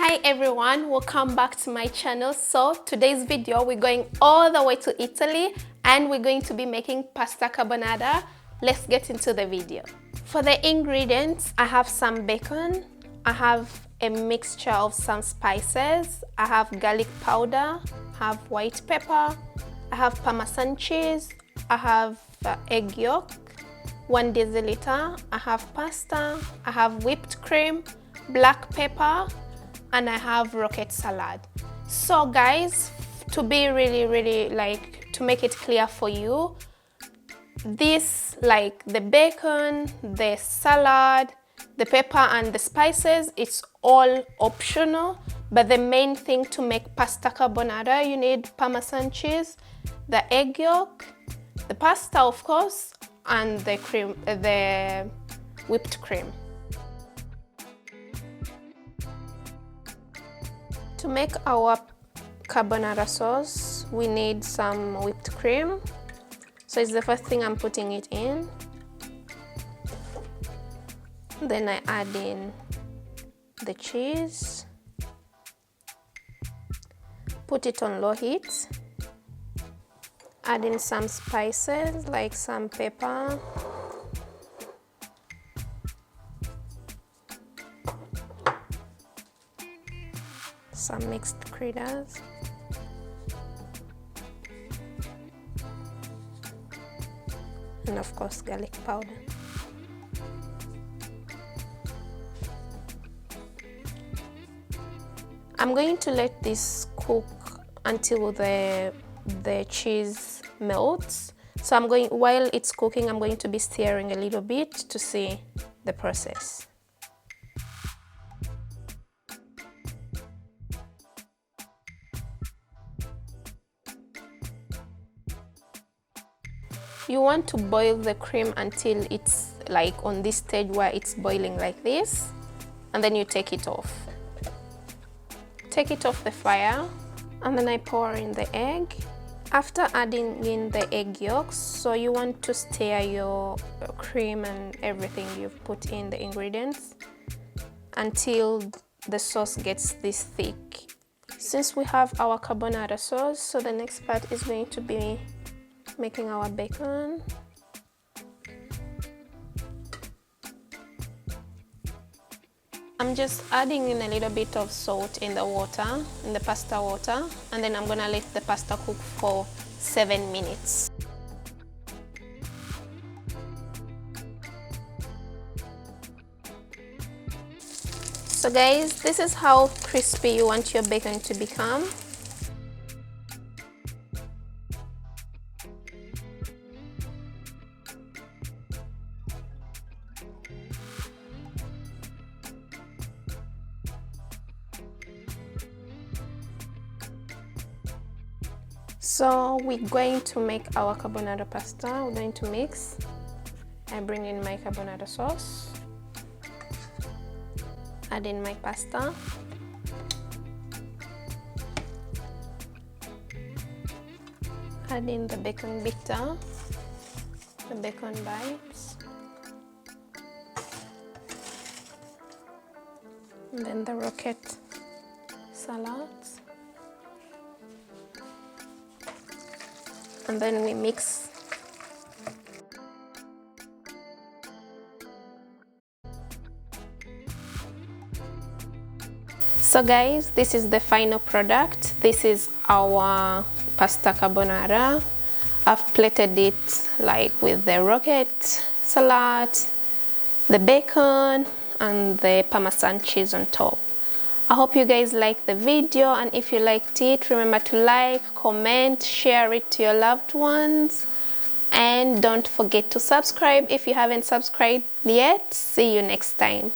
Hi everyone, welcome back to my channel. So today's video we're going all the way to Italy and we're going to be making pasta carbonara. Let's get into the video. For the ingredients, I have some bacon, I have a mixture of some spices, I have garlic powder, I have white pepper, I have parmesan cheese, I have egg yolk, 1 deciliter, I have pasta, I have whipped cream, black pepper, and I have rocket salad. So guys, to be really to make it clear for you, this, like the bacon, the salad, the pepper and the spices, it's all optional, but the main thing to make pasta carbonara, you need parmesan cheese, the egg yolk, the pasta of course, and the cream, the whipped cream. To make our carbonara sauce, we need some whipped cream. So it's the first thing I'm putting it in. Then I add in the cheese. Put it on low heat. Add in some spices like some pepper. Some mixed critters. And of course garlic powder. I'm going to let this cook until the cheese melts. So while it's cooking, I'm going to be stirring a little bit to see the process. You want to boil the cream until it's like on this stage where it's boiling like this, and then you take it off. Take it off the fire, and then I pour in the egg. After adding in the egg yolks, so you want to stir your cream and everything you've put in, the ingredients, until the sauce gets this thick. Since we have our carbonara sauce, so the next part is going to be making our bacon. I'm just adding in a little bit of salt in the water, in the pasta water, and then I'm gonna let the pasta cook for 7 minutes. So guys, this is how crispy you want your bacon to become. So we're going to make our carbonara pasta. We're going to mix. I bring in my carbonara sauce. Add in my pasta. Add in the bacon bita, the bacon bites. And then the rocket salads. And then we mix. So guys, this is the final product. This is our pasta carbonara. I've plated it like with the rocket salad, the bacon, and the parmesan cheese on top. I hope you guys liked the video, and if you liked it, remember to like, comment, share it to your loved ones, and don't forget to subscribe if you haven't subscribed yet. See you next time.